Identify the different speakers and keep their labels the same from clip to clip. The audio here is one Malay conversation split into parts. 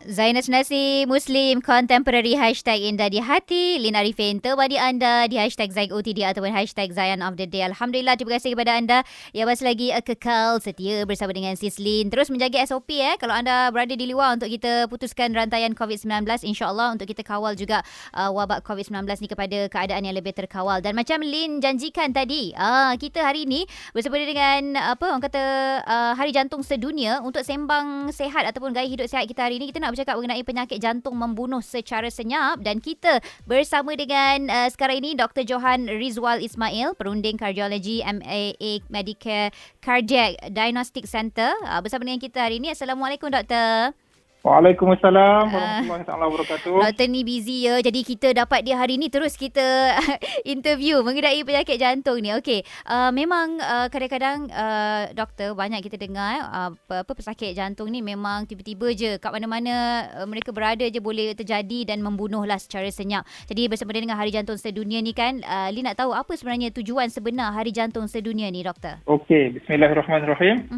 Speaker 1: Zainas Nasi Muslim Contemporary #Indah di Hati. Lin Arifin temani anda di #ZainOTD ataupun #Zayan of the Day. Alhamdulillah, terima kasih kepada anda yang masih lagi kekal setia bersama dengan Sis Lin. Terus menjaga SOP kalau anda berada di luar untuk kita putuskan rantaian COVID-19. InsyaAllah untuk kita kawal juga wabak COVID-19 ni kepada keadaan yang lebih terkawal. Dan macam Lin janjikan tadi, kita hari ini bersama dengan orang kata Hari Jantung Sedunia untuk sembang sehat ataupun gaya hidup sehat kita hari ini. Kita nak bercakap mengenai penyakit jantung membunuh secara senyap dan kita bersama dengan sekarang ini Dr. Johan Rizwal Ismail, perunding kardiologi MAA Medicare Cardiac Diagnostic Center bersama dengan kita hari ini. Assalamualaikum doktor.
Speaker 2: Waalaikumsalam warahmatullahi wabarakatuh.
Speaker 1: Doktor ni busy ya. Jadi kita dapat dia hari ni terus kita interview mengenai penyakit jantung ni. Okey. Memang kadang-kadang doktor banyak kita dengar pesakit jantung ni memang tiba-tiba je kat mana-mana mereka berada je boleh terjadi dan membunuhlah secara senyap. Jadi bersama dengan Hari Jantung Sedunia ni kan, Lin nak tahu apa sebenarnya tujuan sebenar Hari Jantung Sedunia ni doktor?
Speaker 2: Okey, bismillahirrahmanirrahim.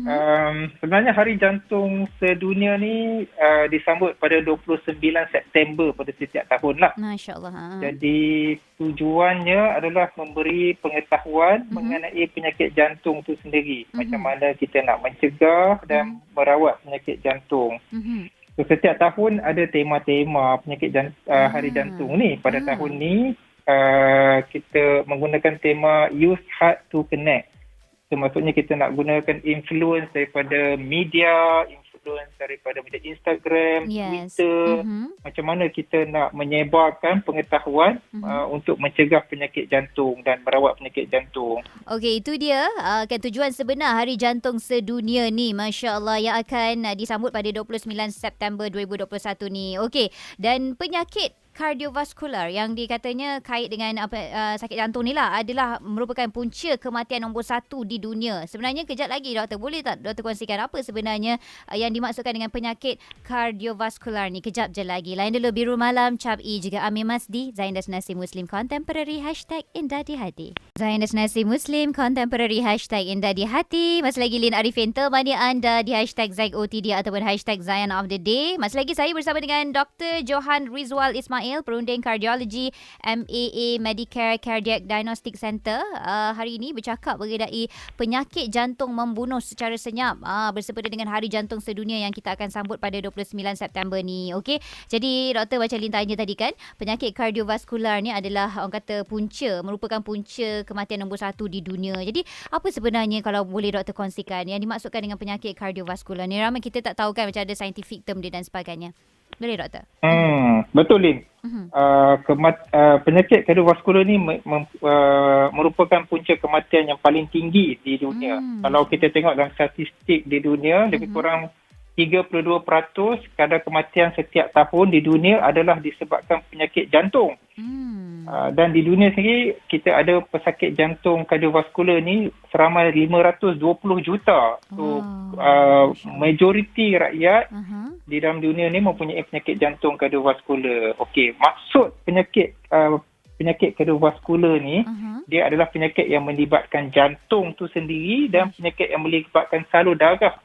Speaker 2: Sebenarnya Hari Jantung Sedunia ni disambut pada 29 September pada setiap tahun lah.
Speaker 1: Masya-Allah.
Speaker 2: Jadi tujuannya adalah memberi pengetahuan mengenai penyakit jantung tu sendiri. Macam mana kita nak mencegah dan merawat penyakit jantung. So, setiap tahun ada tema-tema penyakit Hari Jantung ni. Pada tahun ni kita menggunakan tema Use Heart to Connect. So, maksudnya kita nak gunakan influence daripada media, influence daripada media Instagram, Twitter. Macam mana kita nak menyebarkan pengetahuan untuk mencegah penyakit jantung dan merawat penyakit jantung.
Speaker 1: Okey, itu dia kan tujuan sebenar Hari Jantung Sedunia ni, masya-Allah, yang akan disambut pada 29 September 2021 ni. Okey, dan penyakit kardiovaskular yang dikatanya kait dengan sakit jantung ni lah adalah merupakan punca kematian nombor 1 di dunia. Sebenarnya kejap lagi doktor, boleh tak doktor kongsikan apa sebenarnya yang dimaksudkan dengan penyakit kardiovaskular ni? Kejap je lagi. Lain dulu Biru Malam, Cap E juga Amir Masdi, Zainas Nasi Muslim Contemporary #Indah di Hati. Zainas Nasi Muslim Contemporary #Indah di Hati. Masih lagi Lin Arifin temani anda di #ZainOTD ataupun Zayan of the Day. Masih lagi saya bersama dengan Dr. Johan Rizwal Ismail, perunding kardiologi MAA Medicare Cardiac Diagnostic Center. Hari ini bercakap mengenai penyakit jantung membunuh secara senyap bersempena dengan Hari Jantung Sedunia yang kita akan sambut pada 29 September ni. Okey. Jadi doktor macam Lin tanya tadi kan, penyakit kardiovaskular ni adalah orang kata merupakan punca kematian nombor 1 di dunia. Jadi apa sebenarnya kalau boleh doktor kongsikan yang dimaksudkan dengan penyakit kardiovaskular ni? Ramai kita tak tahu kan, macam ada scientific term dia dan sebagainya. Boleh doktor?
Speaker 2: Betul Lin. Penyakit kardiovaskular ni merupakan punca kematian yang paling tinggi di dunia. Kalau kita tengok dalam statistik di dunia, lebih kurang 32% kadar kematian setiap tahun di dunia adalah disebabkan penyakit jantung. Dan di dunia sendiri kita ada pesakit jantung kardiovaskular ni seramai 520 juta. So majoriti rakyat di dalam dunia ni mempunyai penyakit jantung kardiovaskular. Okey, maksud penyakit kardiovaskular ni dia adalah penyakit yang melibatkan jantung tu sendiri dan penyakit yang melibatkan salur darah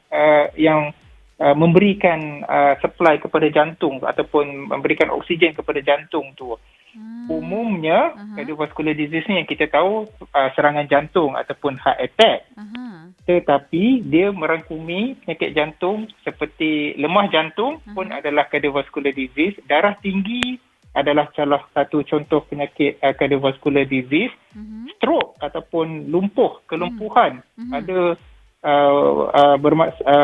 Speaker 2: yang memberikan supply kepada jantung ataupun memberikan oksigen kepada jantung tu. Umumnya cardiovascular disease ni yang kita tahu serangan jantung ataupun heart attack. Tetapi dia merangkumi penyakit jantung seperti lemah jantung pun adalah cardiovascular disease. Darah tinggi adalah salah satu contoh penyakit cardiovascular disease. Stroke ataupun kelumpuhan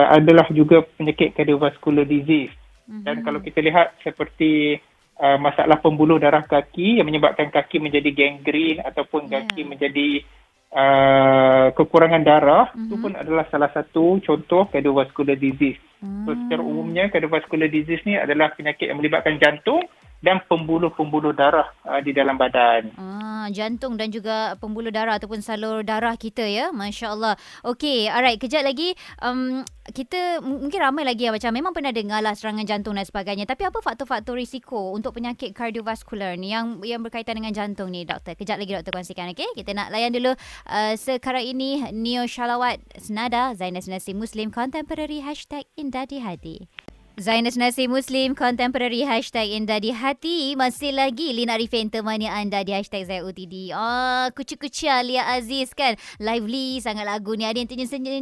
Speaker 2: adalah juga penyakit cardiovascular disease. Dan kalau kita lihat seperti masalah pembuluh darah kaki yang menyebabkan kaki menjadi gangrene ataupun kaki menjadi kekurangan darah, itu pun adalah salah satu contoh cardiovascular disease. So, secara umumnya cardiovascular disease ni adalah penyakit yang melibatkan jantung dan pembuluh-pembuluh darah di dalam badan.
Speaker 1: Jantung dan juga pembuluh darah ataupun salur darah kita ya. Masya-Allah. Okey, alright, kejap lagi kita mungkin ramai lagi yang macam memang pernah dengar lah serangan jantung dan sebagainya. Tapi apa faktor-faktor risiko untuk penyakit kardiovaskular ni yang berkaitan dengan jantung ni doktor? Kejap lagi doktor kongsikan, okey? Kita nak layan dulu sekarang ini Neo Shalawat Senada Zainas Nasi Muslim Contemporary #Indah di Hati. Zainas Nasi Muslim Contemporary #Indah di Hati. Masih lagi Lina Arifin temani anda di #ZOTD. Kucu-kucu Lia Aziz kan. Lively sangat lagu ni. Ada yang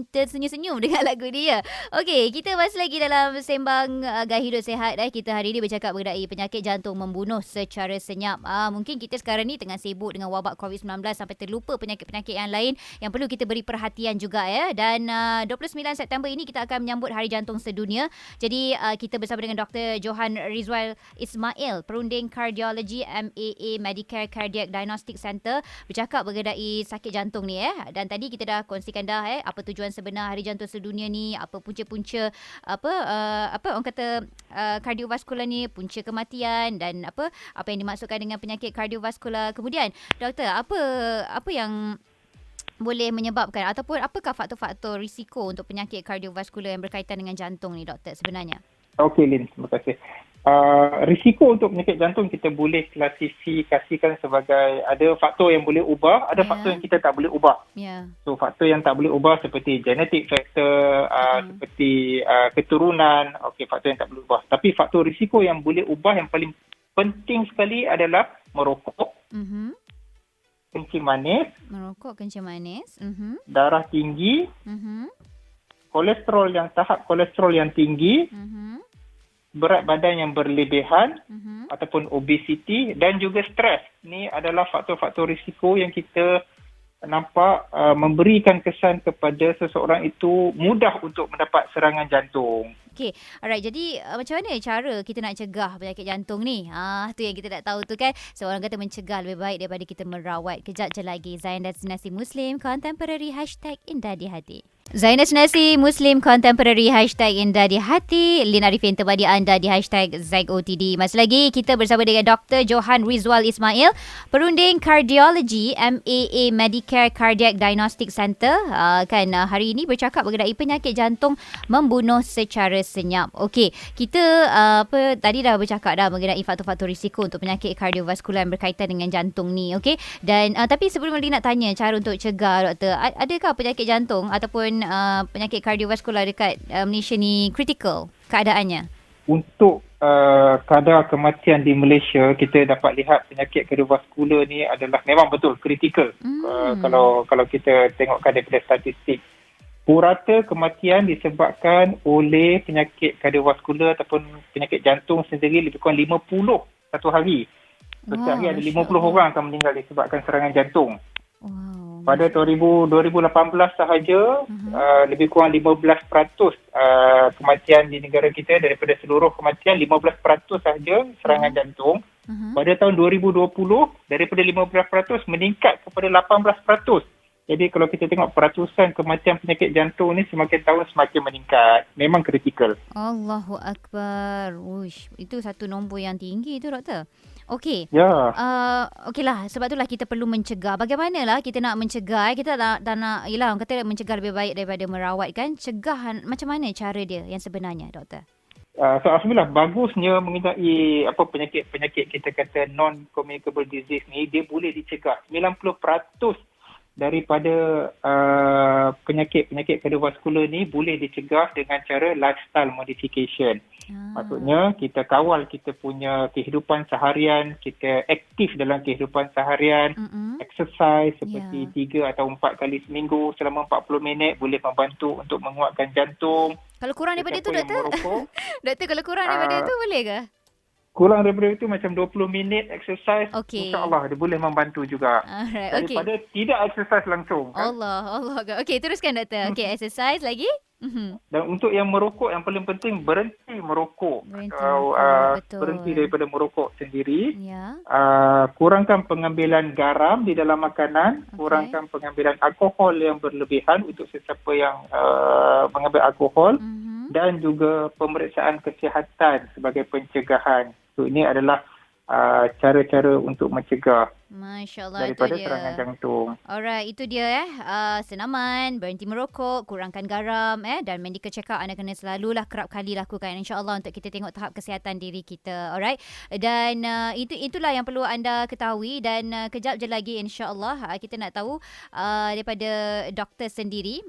Speaker 1: tersenyum-senyum dengan lagu dia. Okey, kita masih lagi dalam sembang gaya hidup sihat. Kita hari ini bercakap mengenai penyakit jantung membunuh secara senyap. Mungkin kita sekarang ni tengah sibuk dengan wabak COVID-19 sampai terlupa penyakit-penyakit yang lain yang perlu kita beri perhatian juga ya. Dan 29 September ini kita akan menyambut Hari Jantung Sedunia. Jadi kita bersama dengan Dr. Johan Rizwal Ismail, Perunding Kardiologi MAA Medicare Cardiac Diagnostic Center, bercakap mengenai sakit jantung ni Dan tadi kita dah kongsikan dah apa tujuan sebenar Hari Jantung Sedunia ni, apa punca-punca apa orang kata kardiovaskular ni, punca kematian dan apa yang dimaksudkan dengan penyakit kardiovaskular. Kemudian doktor, apa yang boleh menyebabkan ataupun apakah faktor-faktor risiko untuk penyakit kardiovaskular yang berkaitan dengan jantung ni doktor sebenarnya?
Speaker 2: Okey Lin, terima kasih. Risiko untuk penyakit jantung kita boleh klasifikasikan sebagai ada faktor yang boleh ubah, ada faktor yang kita tak boleh ubah. So faktor yang tak boleh ubah seperti genetic factor, seperti keturunan, faktor yang tak boleh ubah. Tapi faktor risiko yang boleh ubah yang paling penting sekali adalah merokok, kencing manis, darah tinggi, tahap kolesterol yang tinggi, berat badan yang berlebihan ataupun obesiti dan juga stres. Ni adalah faktor-faktor risiko yang kita nampak memberikan kesan kepada seseorang itu mudah untuk mendapat serangan jantung.
Speaker 1: Okey, alright. Jadi macam mana cara kita nak cegah penyakit jantung ni? Tu yang kita tak tahu tu kan. Seorang kata mencegah lebih baik daripada kita merawat. Kejap je lagi Zainas Nasi Muslim Contemporary #Indah di Hati. Zainas Nasi Muslim Contemporary #Indah di Hati. Lina Arifin temani anda di #ZOTD. Masih lagi kita bersama dengan Dr. Johan Rizwal Ismail, Perunding Kardiologi MAA Medicare Cardiac Diagnostic Center. Hari ini bercakap mengenai penyakit jantung membunuh secara senyap. Okey, kita tadi dah bercakap dah mengenai faktor-faktor risiko untuk penyakit kardiovaskular yang berkaitan dengan jantung ni. Okey, dan tapi sebelum Lina nak tanya cara untuk cegah doktor, adakah penyakit jantung ataupun penyakit kardiovaskular dekat Malaysia ni kritikal keadaannya?
Speaker 2: Untuk kadar kematian di Malaysia, kita dapat lihat penyakit kardiovaskular ni adalah memang betul kritikal. Kalau kita tengokkan daripada statistik, purata kematian disebabkan oleh penyakit kardiovaskular ataupun penyakit jantung sendiri lebih kurang 50 satu hari. Setiap hari ada 50 orang akan meninggal disebabkan serangan jantung. Pada 2018 sahaja, lebih kurang 15% kematian di negara kita daripada seluruh kematian, 15% sahaja serangan jantung. Pada tahun 2020, daripada 15% meningkat kepada 18%. Jadi kalau kita tengok peratusan kematian penyakit jantung ni semakin tahun semakin meningkat. Memang kritikal.
Speaker 1: Allahu Akbar. Uish, itu satu nombor yang tinggi tu doktor. Okey.
Speaker 2: Ya.
Speaker 1: Okeylah, sebab itulah kita perlu mencegah. Bagaimanalah kita nak mencegah? Kita tak nak, yelah orang kata mencegah lebih baik daripada merawat kan. Cegahan macam mana cara dia yang sebenarnya doktor?
Speaker 2: Alhamdulillah, bagusnya mengenai penyakit-penyakit kita kata non-communicable disease ni, dia boleh dicegah. 90% daripada penyakit-penyakit kardiovaskular ni boleh dicegah dengan cara lifestyle modification. Maksudnya kita kawal kita punya kehidupan seharian, kita aktif dalam kehidupan seharian, exercise seperti 3 atau 4 kali seminggu selama 40 minit boleh membantu untuk menguatkan jantung.
Speaker 1: Kalau kurang daripada itu doktor? Doktor, kalau kurang daripada itu boleh ke?
Speaker 2: Kurang daripada itu macam 20 minit exercise, insya-Allah dia boleh membantu juga. Daripada tidak exercise langsung.
Speaker 1: Allah. Okey, teruskan doktor. Okey, exercise lagi?
Speaker 2: Dan untuk yang merokok, yang paling penting berhenti merokok. Berhenti daripada merokok sendiri. Kurangkan pengambilan garam di dalam makanan. Kurangkan pengambilan alkohol yang berlebihan untuk sesiapa yang mengambil alkohol. Dan juga pemeriksaan kesihatan sebagai pencegahan. So, ini adalah cara-cara untuk mencegah.
Speaker 1: Masya Allah, itu
Speaker 2: daripada
Speaker 1: dia.
Speaker 2: serangan jantung.
Speaker 1: Alright, itu dia senaman, berhenti merokok, kurangkan garam dan medical check up anda kena selalulah kerap kali lakukan insya-Allah untuk kita tengok tahap kesihatan diri kita. Alright. Dan itulah yang perlu anda ketahui dan kejap je lagi insya-Allah kita nak tahu daripada doktor sendiri.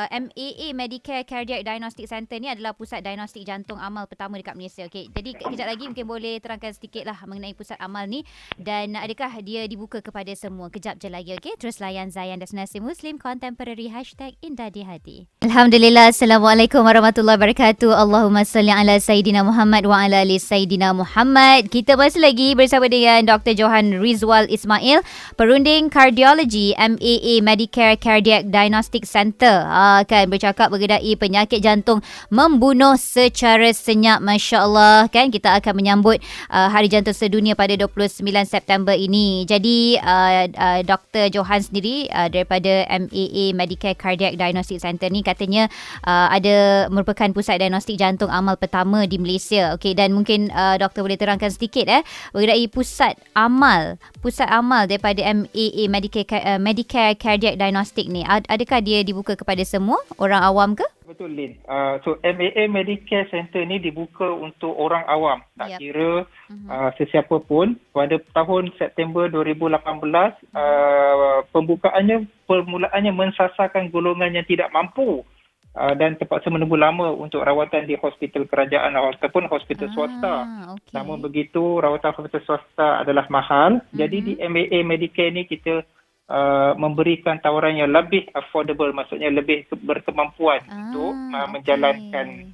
Speaker 1: MAA Medicare Cardiac Diagnostic Center ni adalah pusat diagnostik jantung amal pertama dekat Malaysia. Okey. Jadi kejap lagi mungkin boleh terangkan sedikitlah mengenai pusat amal ni dan adakah dia dibuka kepada semua. Kejap je lagi, okey? Terus layan Zayan Destinasi Muslim Contemporary #Indah di Hati. Alhamdulillah, Assalamualaikum warahmatullahi wabarakatuh. Allahumma salli ala Sayyidina Muhammad wa ala ali Sayyidina Muhammad. Kita masih lagi bersama dengan Dr. Johan Rizwal Ismail, perunding kardiologi MAA Medicare Cardiac Diagnostic Center. Kan bercakap mengenai penyakit jantung membunuh secara senyap, masya-Allah. Kan kita akan menyambut Hari Jantung Sedunia pada 29 September ini. Jadi Dr. Johan sendiri daripada MAA Medicare Cardiac Diagnostic Center ni katanya ada merupakan pusat diagnostik jantung amal pertama di Malaysia. Okey, dan mungkin doktor boleh terangkan sedikit mengenai pusat amal daripada MAA Medicare Cardiac Diagnostic ni. Adakah dia dibuka kepada semua orang awam ke?
Speaker 2: Betul, Lin. So MAA Medicare Center ni dibuka untuk orang awam. Tak kira sesiapa pun. Pada tahun September 2018, permulaannya mensasarkan golongan yang tidak mampu dan terpaksa menunggu lama untuk rawatan di hospital kerajaan ataupun hospital swasta.
Speaker 1: Okay.
Speaker 2: Namun begitu, rawatan hospital swasta adalah mahal. Jadi di MAA Medicare ni kita memberikan tawaran yang lebih affordable, maksudnya lebih berkemampuan untuk menjalankan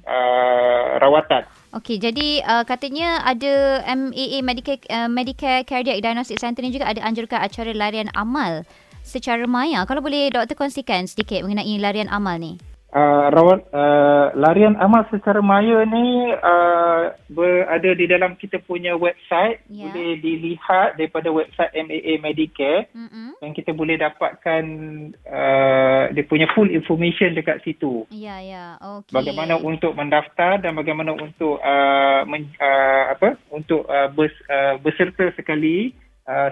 Speaker 2: rawatan.
Speaker 1: Okey, jadi katanya ada MAA Medicare Cardiac Diagnostic Center ni juga ada anjurkan acara larian amal secara maya. Kalau boleh doktor kongsikan sedikit mengenai larian amal ni.
Speaker 2: Larian amal secara maya ni berada di dalam kita punya website. Boleh dilihat daripada website MAA Medicare. Dan kita boleh dapatkan dia punya full information dekat situ.
Speaker 1: Okay.
Speaker 2: Bagaimana untuk mendaftar dan bagaimana untuk berserta sekali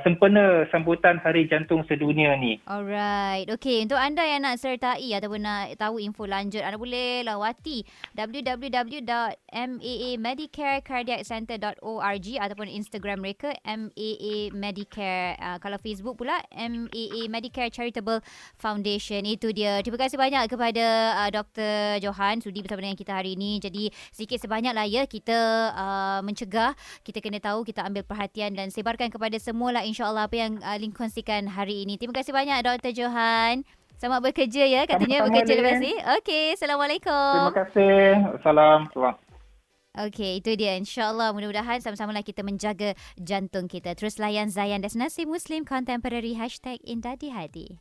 Speaker 2: sempena sambutan Hari Jantung Sedunia ni.
Speaker 1: Alright. Okey, untuk anda yang nak sertai ataupun nak tahu info lanjut, anda boleh lawati www.maamedicarecardiaccenter.org ataupun Instagram mereka MAA Medicare. Kalau Facebook pula MAA Medicare Charitable Foundation. Itu dia. Terima kasih banyak kepada Dr. Johan sudi bersama dengan kita hari ini. Jadi sedikit sebanyaklah kita mencegah, kita kena tahu, kita ambil perhatian dan sebarkan kepada semua lah insya-Allah apa yang Lin kongsikan hari ini. Terima kasih banyak Dr. Johan. Selamat bekerja ya, katanya
Speaker 2: sama-sama,
Speaker 1: bekerja
Speaker 2: Lin.
Speaker 1: lepas ni. Okey, Assalamualaikum.
Speaker 2: Terima kasih. Salam.
Speaker 1: Okey, itu dia. InsyaAllah mudah-mudahan sama-samalah kita menjaga jantung kita. Terus layan Zayan Destinasi Muslim Contemporary #Indah di Hati.